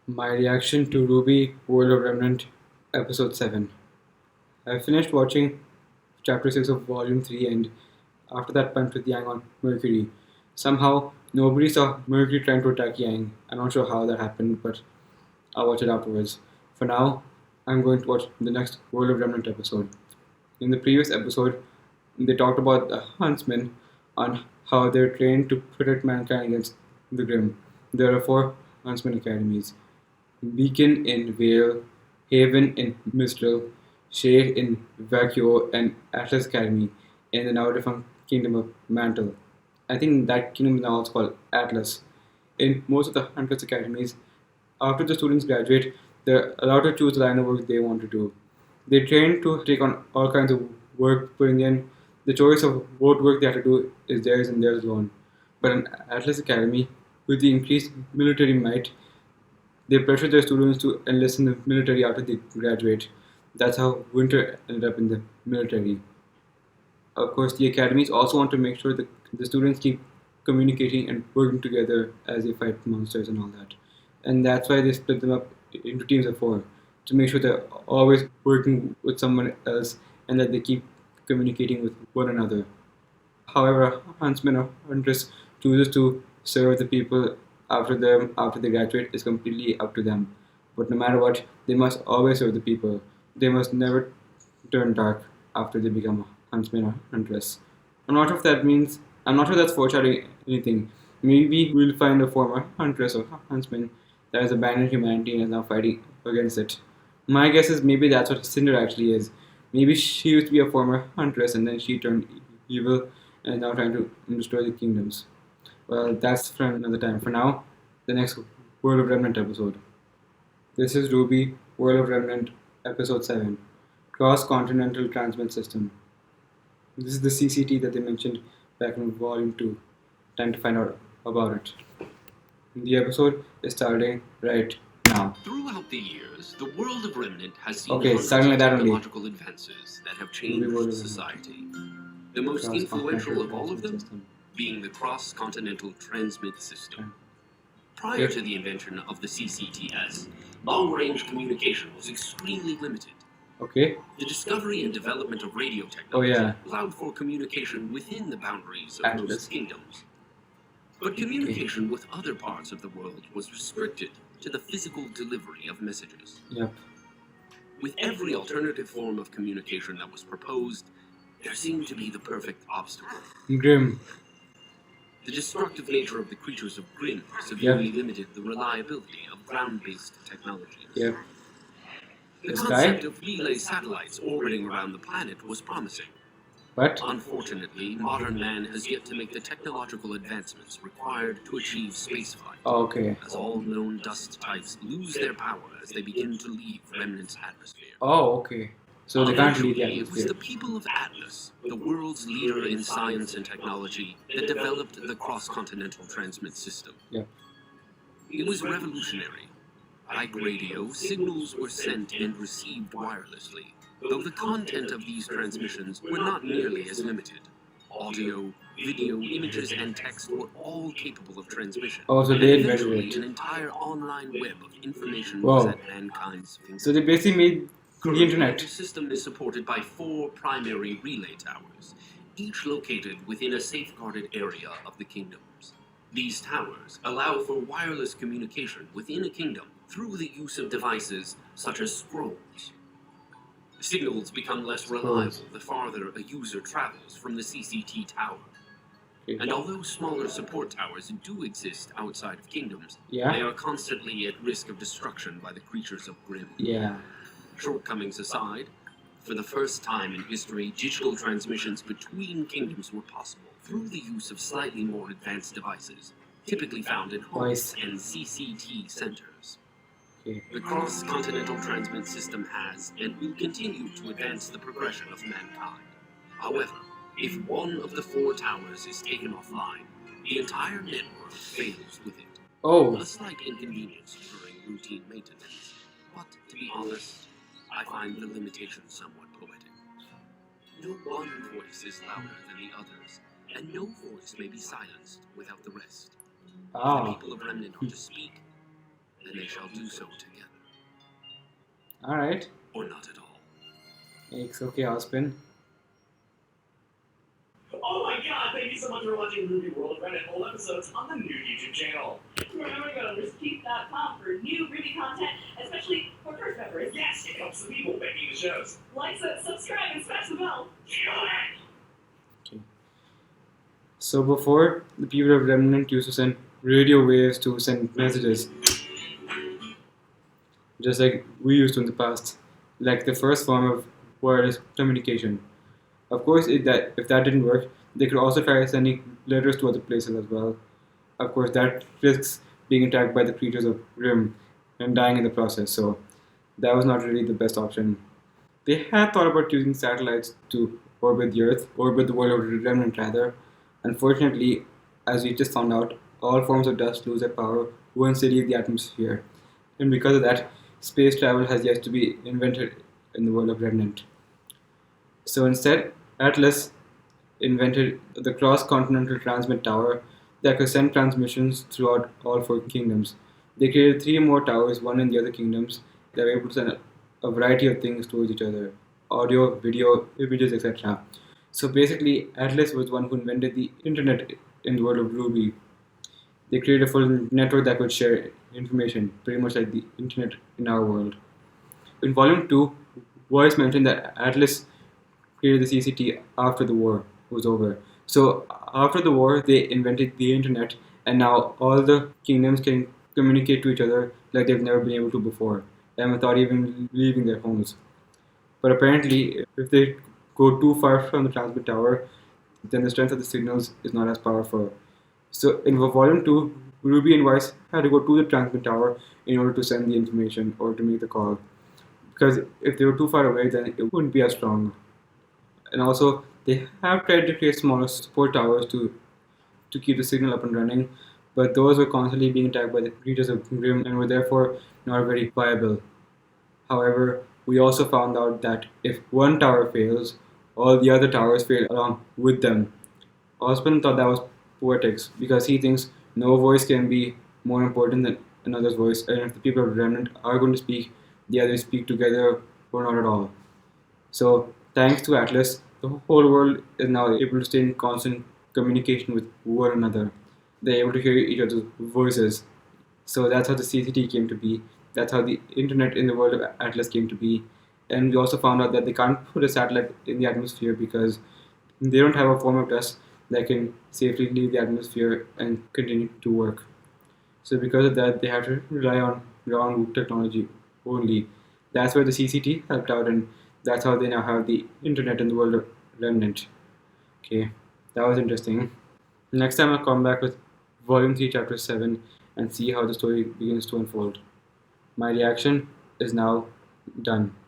My reaction to RWBY World of Remnant Episode 7. I finished watching Chapter 6 of Volume 3 and after that punched with Yang on Mercury. Somehow, nobody saw Mercury trying to attack Yang. I'm not sure how that happened, but I'll watch it afterwards. For now, I'm going to watch the next World of Remnant episode. In the previous episode, they talked about the huntsmen on how they're trained to protect mankind against the Grim. There are four huntsman academies: Beacon in Vale, Haven in Mistral, Shade in Vacuo, and Atlas Academy in the now defunct Kingdom of Mantle. I think that kingdom is now also called Atlas. In most of the Huntress academies, after the students graduate, they're allowed to choose the line of work they want to do. They train to take on all kinds of work, putting in the choice of what work they have to do is theirs and theirs alone. But in Atlas Academy, with the increased military might, they pressure their students to enlist in the military after they graduate. That's how Winter ended up in the military. Of course, the academies also want to make sure that the students keep communicating and working together as they fight monsters and all that. And that's why they split them up into teams of four to make sure they're always working with someone else and that they keep communicating with one another. However, Huntsman or Huntress chooses to serve the people after them after they graduate is completely up to them. But no matter what, they must always serve the people. They must never turn dark after they become a huntsman or huntress. I'm not sure if that means I'm not sure that's foreshadowing anything. Maybe we'll find a former huntress or huntsman that has abandoned humanity and is now fighting against it. My guess is maybe that's what Cinder actually is. Maybe she used to be a former huntress and then she turned evil and is now trying to destroy the kingdoms. Well, that's for another time. For now, the next World of Remnant episode. This is RWBY World of Remnant Episode 7, Cross Continental Transmit System. This is the CCT that they mentioned back in Volume 2. Time to find out about it. The episode is starting right now. Throughout the years, the world of Remnant has seen Okay, hundreds starting of like that only. technological advances that have changed society. The most influential of all of them being the cross-continental transmit system. Prior to the invention of the CCTS, long-range communication was extremely limited. Okay. The discovery and development of radio technology Oh, yeah. allowed for communication within the boundaries of Atlas. most kingdoms. But communication with other parts of the world was restricted to the physical delivery of messages. Yep. With every alternative form of communication that was proposed, there seemed to be the perfect obstacle. Grim. The destructive nature of the creatures of Grimm severely limited the reliability of ground-based technologies. Yep. The This concept guy? of relay satellites orbiting around the planet was promising. What? Unfortunately, modern man has yet to make the technological advancements required to achieve spaceflight, Oh, okay. as all known dust types lose their power as they begin to leave Remnant's atmosphere. Oh, okay. So they can't leave the Eventually, it was the atmosphere. people of Atlas, the world's leader in science and technology, that developed the cross-continental transmit system. Yep. It was revolutionary. Like radio, signals were sent and received wirelessly, though the content of these transmissions were not nearly as limited. Audio, video, images, and text were all capable of transmission. Oh, so and they eventually, invented an it. entire online web of information Wow. was at mankind's fingertips. So they basically made the Currently, internet. the system is supported by 4 primary relay towers, each located within a safeguarded area of the kingdoms. These towers allow for wireless communication within a kingdom through the use of devices such as scrolls. Signals become less reliable the farther a user travels from the CCT tower. Okay. And although smaller support towers do exist outside of kingdoms, Yeah. they are constantly at risk of destruction by the creatures of Grimm. Yeah. Shortcomings aside, for the first time in history, digital transmissions between kingdoms were possible through the use of slightly more advanced devices, typically found in homes and CCT centers. Okay. The cross-continental transmit system has and will continue to advance the progression of mankind. However, if one of the 4 towers is taken offline, the entire network fails with it. Oh. A slight inconvenience during routine maintenance, but to be honest, I find the limitation somewhat poetic. No one voice is louder than the others, and no voice may be silenced without the rest. If the Ah. people of Remnant are to speak, then they shall do so together, Alright. or not at all. It's okay, Ospen. Oh my god, thank you so much for watching RWBY World of Remnant old episodes on the new YouTube channel. Remember to go to RWBY.com for new RWBY content, especially for first members. Yes, it helps the people making the shows. Like, subscribe, and smash the bell. Kill it! Okay. So before, the people of Remnant used to send radio waves to send messages, just like we used to in the past, like the first form of wireless communication. Of course, if that didn't work, they could also try sending letters to other places as well. Of course, that risks being attacked by the creatures of Grim and dying in the process, so that was not really the best option. They had thought about using satellites to orbit the Earth, orbit the world of Remnant rather. Unfortunately, as we just found out, all forms of dust lose their power once they leave the atmosphere. And because of that, space travel has yet to be invented in the world of Remnant. So instead, Atlas invented the cross-continental transmit tower that could send transmissions throughout all four kingdoms. They created three more towers, one in the other kingdoms, that were able to send a variety of things towards each other: audio, video, images, etc. So basically, Atlas was one who invented the internet in the world of RWBY. They created a full network that could share information, pretty much like the internet in our world. In Volume 2, Voice mentioned that Atlas created the CCT after the war was over. So after the war, they invented the internet, and now all the kingdoms can communicate to each other like they've never been able to before, and without even leaving their homes. But apparently, if they go too far from the transmit tower, then the strength of the signals is not as powerful. So in Volume 2, Ruby and Weiss had to go to the transmit tower in order to send the information or to make the call. Because if they were too far away, then it wouldn't be as strong. And also, they have tried to create smaller support towers to keep the signal up and running, but those were constantly being attacked by the creatures of Grim and were therefore not very viable. However, we also found out that if one tower fails, all the other towers fail along with them. Osborne thought that was poetics because he thinks no voice can be more important than another's voice, and if the people of Remnant are going to speak, the others speak together or not at all. So, thanks to Atlas, the whole world is now able to stay in constant communication with one another. They're able to hear each other's voices. So, that's how the CCT came to be. That's how the internet in the world of Atlas came to be. And we also found out that they can't put a satellite in the atmosphere because they don't have a form of dust that can safely leave the atmosphere and continue to work. So, because of that, they have to rely on ground technology only. That's where the CCT helped out, and that's how they now have the internet in the world of Remnant. Okay, that was interesting. Next time I'll come back with Volume 3, Chapter 7 and see how the story begins to unfold. My reaction is now done.